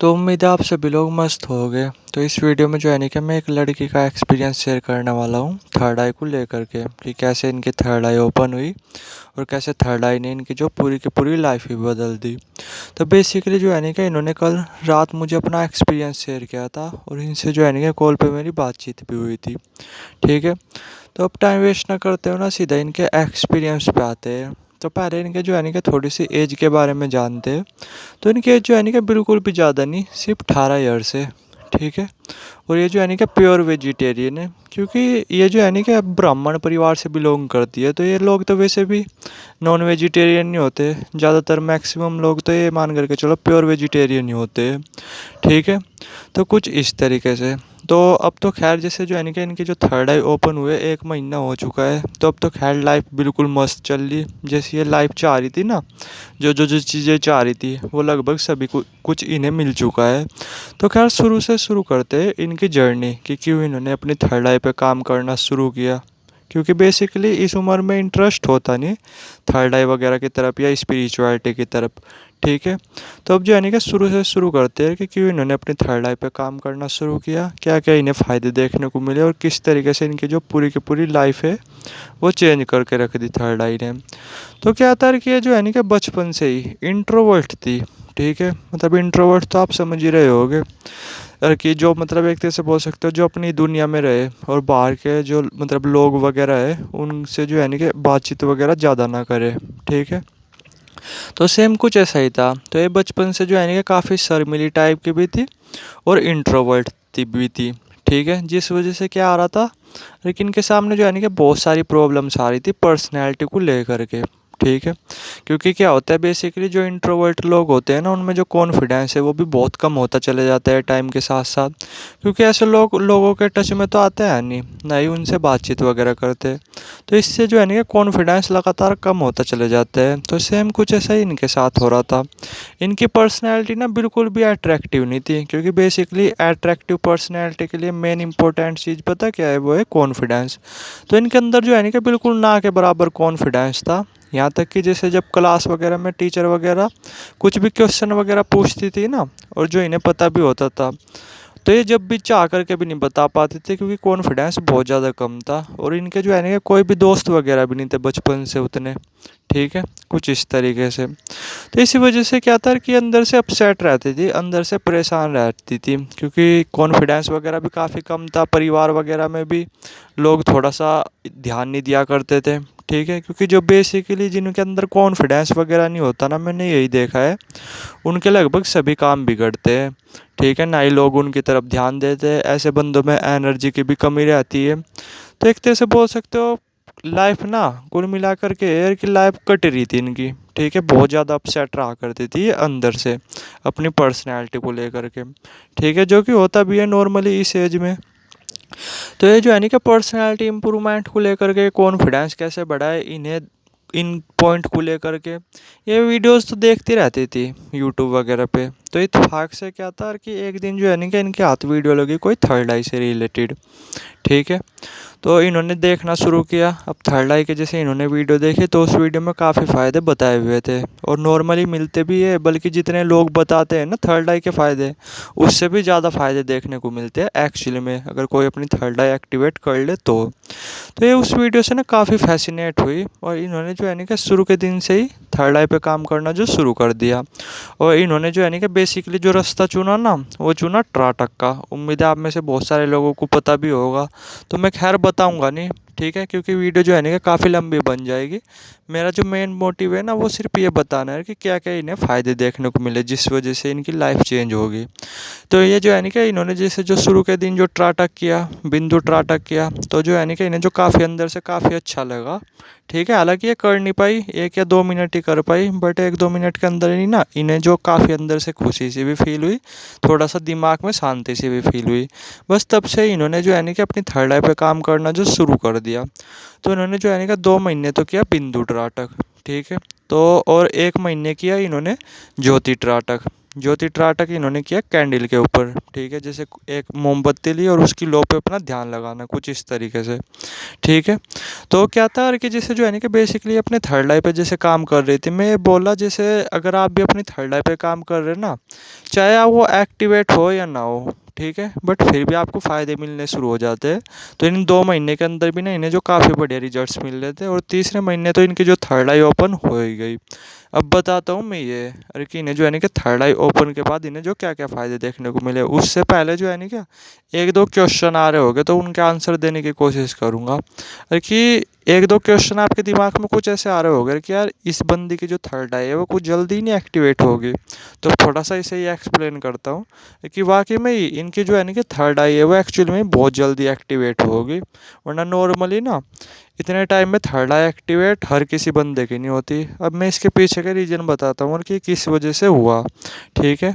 तो उम्मीद है आप सभी लोग मस्त होंगे। तो इस वीडियो में जो है नहीं कि मैं एक लड़की का एक्सपीरियंस शेयर करने वाला हूँ थर्ड आई को लेकर के, कि कैसे इनकी थर्ड आई ओपन हुई और कैसे थर्ड आई ने इनकी जो पूरी की पूरी लाइफ ही बदल दी। तो बेसिकली जो है नहीं कि इन्होंने कल रात मुझे अपना एक्सपीरियंस शेयर किया था और इनसे जो है नहीं कि कॉल पे मेरी बातचीत भी हुई थी। ठीक है, तो अब टाइम वेस्ट ना करते हो ना, सीधा इनके एक्सपीरियंस पे आते हैं। तो पहले इनके जो है नहीं कि थोड़ी सी एज के बारे में जानते हैं। तो इनकी एज जो है नहीं कि बिल्कुल भी ज़्यादा नहीं, सिर्फ 18 ईयर्स है। ठीक है, और ये जो है नहीं कि प्योर वेजिटेरियन है, क्योंकि ये जो है नहीं कि ब्राह्मण परिवार से बिलोंग करती है। तो ये लोग तो वैसे भी नॉन वेजिटेरियन नहीं होते, ज़्यादातर मैक्सिमम लोग तो ये मान करके चलो प्योर वेजिटेरियन ही होते हैं। ठीक है, तो कुछ इस तरीके से। तो अब तो खैर जैसे जो है ना कि इनकी जो थर्ड आई ओपन हुए 1 महीना हो चुका है, तो अब तो खैर लाइफ बिल्कुल मस्त चल रही, जैसी ये लाइफ चाह रही थी ना। जो चीज़ें चाह रही थी वो लगभग सभी को कुछ इन्हें मिल चुका है। तो खैर शुरू से शुरू करते हैं इनकी जर्नी कि क्यों इन्होंने अपनी थर्ड आई पे काम करना शुरू किया। क्योंकि बेसिकली इस उम्र में इंटरेस्ट होता नहीं थर्ड आई वगैरह की तरफ या स्पिरिचुअलिटी की तरफ। ठीक है, तो अब जो है ना कि शुरू से शुरू करते हैं कि क्यों इन्होंने अपनी थर्ड आई पे काम करना शुरू किया, क्या क्या इन्हें फ़ायदे देखने को मिले और किस तरीके से इनकी जो पूरी की पूरी लाइफ है वो चेंज करके रख दी थर्ड आई ने। तो क्या था कि ये जो है ना कि बचपन से ही इंट्रोवर्ट थी। ठीक है, मतलब इंट्रोवर्ट तो आप समझ ही रहे होगे, कि जो मतलब एक तरह से बोल सकते हो जो अपनी दुनिया में रहे और बाहर के जो मतलब लोग वगैरह है उनसे जो है ना कि बातचीत वगैरह ज़्यादा ना करे। ठीक है, तो सेम कुछ ऐसा ही था। तो ये बचपन से जो है ना कि काफ़ी शर्मीली टाइप की भी थी और इंट्रोवर्ट भी थी। ठीक है, जिस वजह से क्या आ रहा था, लेकिन इनके सामने जो है ना कि बहुत सारी प्रॉब्लम्स आ रही थी पर्सनैलिटी को लेकर के। ठीक है, क्योंकि क्या होता है बेसिकली जो इंट्रोवर्ट लोग होते हैं ना उनमें जो कॉन्फिडेंस है वो भी बहुत कम होता चले जाता है टाइम के साथ साथ। क्योंकि ऐसे लोगों के टच में तो आते हैं नहीं, ना ही उनसे बातचीत वगैरह करते। तो इससे जो है ना कॉन्फिडेंस लगातार कम होता चले जाता है। तो सेम कुछ ऐसा ही इनके साथ हो रहा था। इनकी पर्सनैलिटी ना बिल्कुल भी अट्रैक्टिव नहीं थी, क्योंकि बेसिकली अट्रैक्टिव पर्सनैलिटी के लिए मेन इंपॉर्टेंट चीज़ पता क्या है, वो है कॉन्फिडेंस। तो इनके अंदर जो है ना कि बिल्कुल ना के बराबर कॉन्फिडेंस था। यहाँ तक कि जैसे जब क्लास वगैरह में टीचर वगैरह कुछ भी क्वेश्चन वगैरह पूछती थी ना, और जो इन्हें पता भी होता था, तो ये जब भी चाह करके भी नहीं बता पाते थे, क्योंकि कॉन्फिडेंस बहुत ज़्यादा कम था। और इनके जो है ना कोई भी दोस्त वगैरह भी नहीं थे बचपन से उतने। ठीक है, कुछ इस तरीके से। तो इसी वजह से क्या था कि अंदर से अपसेट रहती थी, अंदर से परेशान रहती थी, क्योंकि कॉन्फिडेंस वगैरह भी काफ़ी कम था। परिवार वगैरह में भी लोग थोड़ा सा ध्यान नहीं दिया करते थे। ठीक है, क्योंकि जो बेसिकली जिनके अंदर कॉन्फिडेंस वगैरह नहीं होता ना, मैंने यही देखा है, उनके लगभग सभी काम बिगड़ते हैं। ठीक है, ना ही लोग उनकी तरफ ध्यान देते हैं, ऐसे बंदों में एनर्जी की भी कमी रहती है। तो एक तरह से बोल सकते हो लाइफ ना कुल मिलाकर के एयर की लाइफ कट रही थी इनकी। ठीक है, बहुत ज़्यादा अपसेट रहा करती थी ये अंदर से अपनी पर्सनैलिटी को लेकर के। ठीक है, जो कि होता भी है नॉर्मली इस एज में। तो ये जो है ना कि पर्सनैलिटी इम्प्रूवमेंट को लेकर के कॉन्फिडेंस कैसे बढ़ाए इन्हें, इन पॉइंट को लेकर के ये वीडियोस तो देखती रहती थी यूट्यूब वगैरह पे। तो इत्तेफाक से क्या था कि एक दिन जो है ना कि इनके हाथ वीडियो लगी कोई थर्ड आई से रिलेटेड। ठीक है, तो इन्होंने देखना शुरू किया। अब थर्ड आई के जैसे इन्होंने वीडियो देखी तो उस वीडियो में काफ़ी फ़ायदे बताए हुए थे, और नॉर्मली मिलते भी है, बल्कि जितने लोग बताते हैं ना थर्ड आई के फ़ायदे, उससे भी ज़्यादा फ़ायदे देखने को मिलते हैं एक्चुअली में, अगर कोई अपनी थर्ड आई एक्टिवेट कर ले तो ये उस वीडियो से ना काफ़ी फैसिनेट हुई, और इन्होंने जो है ना कि शुरू के दिन से ही थर्ड आई पे काम करना जो शुरू कर दिया। और इन्होंने जो है ना कि बेसिकली जो रास्ता चुना ना, वो चुना ट्राटक का। उम्मीद है आप में से बहुत सारे लोगों को पता भी होगा, तो मैं खैर बताऊंगा नहीं। ठीक है, क्योंकि वीडियो जो है ना कि काफ़ी लंबी बन जाएगी। मेरा जो मेन मोटिव है ना वो सिर्फ ये बताना है कि क्या क्या इन्हें फ़ायदे देखने को मिले जिस वजह से इनकी लाइफ चेंज होगी। तो ये जो है ना कि इन्होंने जैसे जो शुरू के दिन जो ट्राटक किया, बिंदु ट्राटक किया, तो जो है ना कि इन्हें जो काफ़ी अंदर से काफ़ी अच्छा लगा। ठीक है, हालांकि ये कर नहीं पाई, 1 या 2 मिनट ही कर पाई, बट 1-2 मिनट के अंदर ही ना इन्हें जो काफ़ी अंदर से खुशी सी भी फील हुई, थोड़ा सा दिमाग में शांति सी भी फील हुई। बस तब से इन्होंने जो है ना कि अपनी थर्ड आई पे काम करना जो शुरू कर दिया। तो इन्होंने जो है ना कि 2 महीने तो किया बिंदु ट्राटक। ठीक है, तो और 1 महीने किया इन्होंने ज्योति ट्राटक। ज्योति त्राटक इन्होंने किया कैंडल के ऊपर, ठीक है। जैसे एक मोमबत्ती ली और उसकी लो पे अपना ध्यान लगाना, कुछ इस तरीके से, ठीक है। तो क्या था कि जैसे जो है ना कि बेसिकली अपने थर्ड आई पे जैसे काम कर रही थी, मैं ये बोला जैसे अगर आप भी अपनी थर्ड आई पे काम कर रहे हैं ना, चाहे आप वो एक्टिवेट हो या ना हो, ठीक है, बट फिर भी आपको फ़ायदे मिलने शुरू हो जाते हैं। तो इन 2 महीने के अंदर भी ना इन्हें जो काफ़ी बढ़िया रिजल्ट्स मिल रहे थे, और तीसरे महीने तो इनकी जो थर्ड आई ओपन हो ही गई। अब बताता हूँ मैं ये, अरे कि इन्हें जो है ना कि थर्ड आई ओपन के बाद इन्हें जो क्या क्या फ़ायदे देखने को मिले, उससे पहले जो है ना क्या एक दो क्वेश्चन आ रहे होंगे तो उनके आंसर देने की कोशिश करूँगा। अरे कि एक दो क्वेश्चन आपके दिमाग में कुछ ऐसे आ रहे होंगे कि यार इस बंदी की जो थर्ड आई है वो कुछ जल्दी नहीं एक्टिवेट होगी। तो थोड़ा सा इसे ही एक्सप्लेन करता हूँ कि वाकई में ही इनकी जो है ना कि थर्ड आई है वो एक्चुअली में बहुत जल्दी एक्टिवेट होगी। वरना नॉर्मली ना इतने टाइम में थर्ड आई एक्टिवेट हर किसी बंदे की नहीं होती। अब मैं इसके पीछे का रीज़न बताता हूँ और कि किस वजह से हुआ, ठीक है।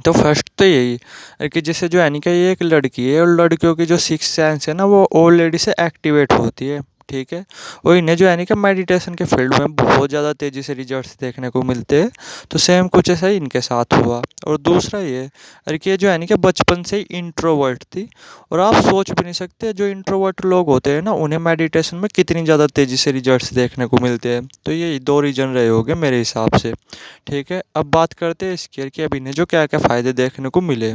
तो फर्स्ट तो यही है कि जैसे जो है ना कि ये एक लड़की है, और लड़कियों की जो सिक्स सेंस है ना वो ऑलरेडी से एक्टिवेट होती है, ठीक है। और इन्हें जो है ना कि मेडिटेशन के फील्ड में बहुत ज़्यादा तेज़ी से रिजल्ट्स देखने को मिलते हैं। तो सेम कुछ ऐसा ही इनके साथ हुआ। और दूसरा ये, अरे कि ये जो है ना कि बचपन से ही इंट्रोवर्ट थी, और आप सोच भी नहीं सकते जो इंट्रोवर्ट लोग होते हैं ना उन्हें मेडिटेशन में कितनी ज़्यादा तेज़ी से रिजल्ट्स देखने को मिलते हैं। तो ये 2 रीज़न रहे होंगे मेरे हिसाब से, ठीक है। अब बात करते हैं इसकी कि अब इन्हें जो क्या क्या फ़ायदे देखने को मिले,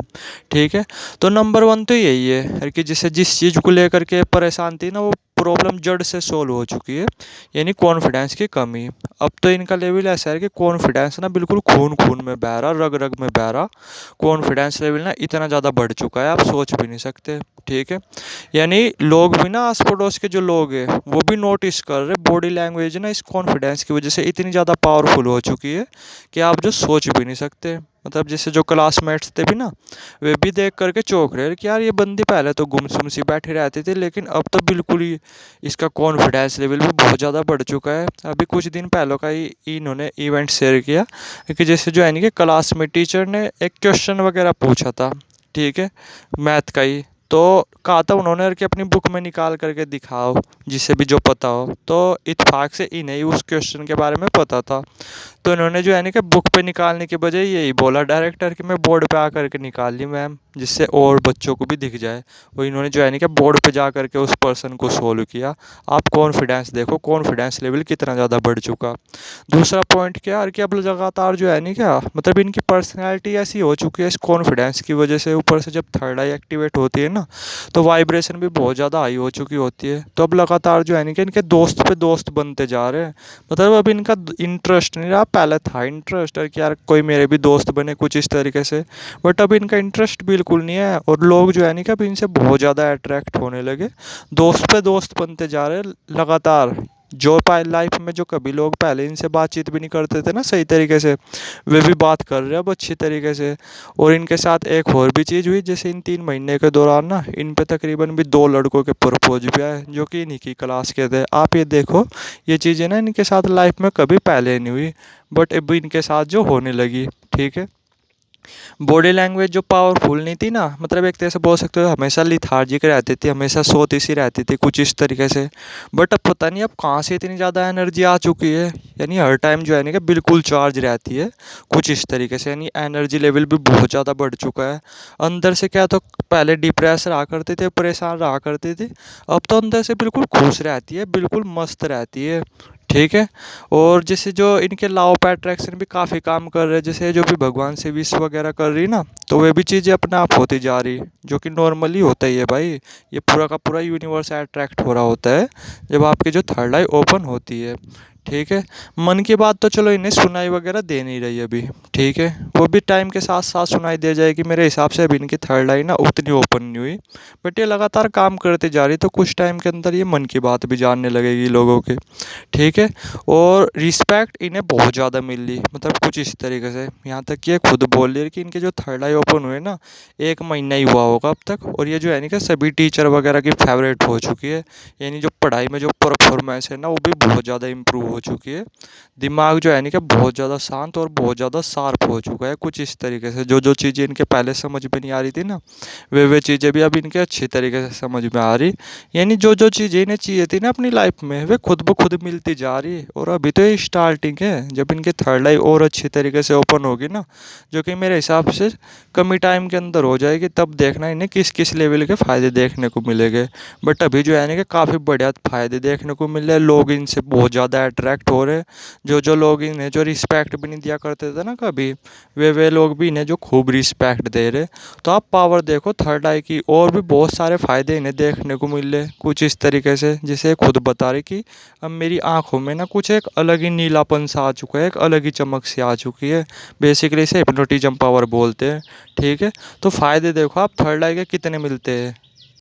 ठीक है। तो नंबर 1 तो यही है कि जैसे जिस चीज़ को लेकर के परेशान थी ना वो प्रॉब्लम जड़ से सोल्व हो चुकी है, यानी कॉन्फिडेंस की कमी। अब तो इनका लेवल ऐसा है कि कॉन्फिडेंस ना बिल्कुल खून खून में बह रहा, रग रग में बह रहा। कॉन्फिडेंस लेवल ना इतना ज़्यादा बढ़ चुका है आप सोच भी नहीं सकते, ठीक है। यानी लोग भी ना आस पड़ोस के जो लोग हैं वो भी नोटिस कर रहे, बॉडी लैंग्वेज ना इस कॉन्फिडेंस की वजह से इतनी ज़्यादा पावरफुल हो चुकी है कि आप जो सोच भी नहीं सकते। मतलब जैसे जो क्लासमेट्स थे भी ना, वे भी देख करके चौंक रहे कि यार ये बंदी पहले तो गुमसुम सी बैठी रहती थी, लेकिन अब तो बिल्कुल ही इसका कॉन्फिडेंस लेवल भी बहुत ज़्यादा बढ़ चुका है। अभी कुछ दिन पहले का ही इन्होंने इवेंट शेयर किया कि जैसे जो है ना कि क्लास में टीचर ने एक क्वेश्चन वगैरह पूछा था, ठीक है, मैथ का ही। तो कहा था उन्होंने कि अपनी बुक में निकाल करके दिखाओ जिसे भी जो पता हो। तो इत्तेफाक से इन्हें ही उस क्वेश्चन के बारे में पता था। तो इन्होंने जो है ना कि बुक पे निकालने के बजाय यही बोला डायरेक्टर कि मैं बोर्ड पे आकर के निकाल ली मैम, जिससे और बच्चों को भी दिख जाए। वो इन्होंने जो है ना कि बोर्ड पे जा करके उस पर्सन को सोल्व किया। आप कॉन्फिडेंस देखो, कॉन्फिडेंस लेवल कितना ज़्यादा बढ़ चुका। दूसरा पॉइंट क्या है कि अब लगातार जो है नहीं क्या मतलब इनकी पर्सनैलिटी ऐसी हो चुकी है इस कॉन्फिडेंस की वजह से, ऊपर से जब थर्ड आई एक्टिवेट होती है ना तो वाइब्रेशन भी बहुत ज़्यादा हाई हो चुकी होती है। तो अब लगातार जो है नहीं कि इनके दोस्त पे दोस्त बनते जा रहे हैं। मतलब अब इनका इंटरेस्ट नहीं रहा, पहले था इंटरेस्ट कि यार कोई मेरे भी दोस्त बने कुछ इस तरीके से, बट अब इनका इंटरेस्ट बिल्कुल नहीं है। और लोग जो है नहीं कि अब इनसे बहुत ज़्यादा अट्रैक्ट होने लगे, दोस्त पे दोस्त बनते जा रहे हैं लगातार। जो लाइफ में जो कभी लोग पहले इनसे बातचीत भी नहीं करते थे ना सही तरीके से, वे भी बात कर रहे हैं अब अच्छी तरीके से। और इनके साथ एक और भी चीज़ हुई, जैसे इन 3 महीने के दौरान ना इन पे तकरीबन भी 2 लड़कों के प्रपोज भी आए जो कि इन्हीं की क्लास के थे। आप ये देखो, ये चीज़ें ना इनके साथ लाइफ में कभी पहले नहीं हुई, बट अब इनके साथ जो होने लगी, ठीक है। बॉडी लैंग्वेज जो पावरफुल नहीं थी ना, मतलब एक तरह से बोल सकते हो हमेशा लिथार्जिक रहती थी, हमेशा सोती सी रहती थी कुछ इस तरीके से। बट अब पता नहीं अब कहाँ से इतनी ज़्यादा एनर्जी आ चुकी है, यानी हर टाइम जो है ना कि बिल्कुल चार्ज रहती है कुछ इस तरीके से, यानी एनर्जी लेवल भी बहुत ज़्यादा बढ़ चुका है। अंदर से क्या तो पहले डिप्रेस रहा करते थे, परेशान रहा करती थी, अब तो अंदर से बिल्कुल खुश रहती है, बिल्कुल मस्त रहती है, ठीक है। और जैसे जो इनके लॉ ऑफ अट्रैक्शन भी काफ़ी काम कर रहे हैं, जैसे जो भी भगवान से विश वगैरह कर रही ना, तो वे भी चीज़ें अपने आप होती जा रही, जो कि नॉर्मली होता ही है भाई। ये पूरा का पूरा यूनिवर्स अट्रैक्ट हो रहा होता है जब आपकी जो थर्ड आई ओपन होती है, ठीक है। मन की बात तो चलो इन्हें सुनाई वगैरह दे नहीं रही अभी, ठीक है, वो भी टाइम के साथ साथ सुनाई दे जाएगी मेरे हिसाब से। अभी इनकी थर्ड आई ना उतनी ओपन नहीं हुई, बट ये लगातार काम करते जा रही, तो कुछ टाइम के अंदर ये मन की बात भी जानने लगेगी लोगों के, ठीक है। और रिस्पेक्ट इन्हें बहुत ज़्यादा मिल रही, मतलब कुछ इस तरीके से, यहाँ तक कि ये खुद बोल रही है कि इनके जो थर्ड आई ओपन हुए ना 1 महीना ही हुआ होगा अब तक, और ये जो है ना कि सभी टीचर वगैरह की फेवरेट हो चुकी है। यानी जो पढ़ाई में जो परफॉर्मेंस है ना वो भी बहुत ज़्यादा इम्प्रूव हो हो चुकी है। दिमाग जो है इनका बहुत ज़्यादा शांत और बहुत ज़्यादा शार्प हो चुका है। कुछ इस तरीके से जो जो चीज़ें इनके पहले समझ में नहीं आ रही थी ना, वे चीज़ें भी अब इनके अच्छी तरीके से समझ में आ रही। यानी जो जो चीज़ें इन्हें चाहिए थी ना अपनी लाइफ में, वे खुद ब खुद मिलती जा रही है। और अभी तो ये स्टार्टिंग है, जब इनकी थर्ड आई और अच्छी तरीके से ओपन होगी ना, जो कि मेरे हिसाब से कम ही टाइम के अंदर हो जाएगी, तब देखना इन्हें किस किस लेवल के फ़ायदे देखने को मिलेंगे। बट अभी जो है ना कि काफ़ी बढ़िया फ़ायदे देखने को मिल रहे हैं। लोग इनसे बहुत ज़्यादा अट्रैक्ट हो रहे हैं। जो लोग इन्हें जो रिस्पेक्ट भी नहीं दिया करते थे ना कभी, वे लोग भी इन्हें जो खूब रिस्पेक्ट दे रहे। तो आप पावर देखो थर्ड आई की, और भी बहुत सारे फ़ायदे इन्हें देखने को मिल रहे कुछ इस तरीके से, जिसे खुद बता रही कि अब मेरी आंखों में ना कुछ एक अलग ही नीलापन सा आ चुका है, एक अलग ही चमक सी आ चुकी है। बेसिकली इसे हिप्नोटिज्म पावर बोलते हैं। ठीक है, तो फ़ायदे देखो आप थर्ड आई के कितने मिलते हैं।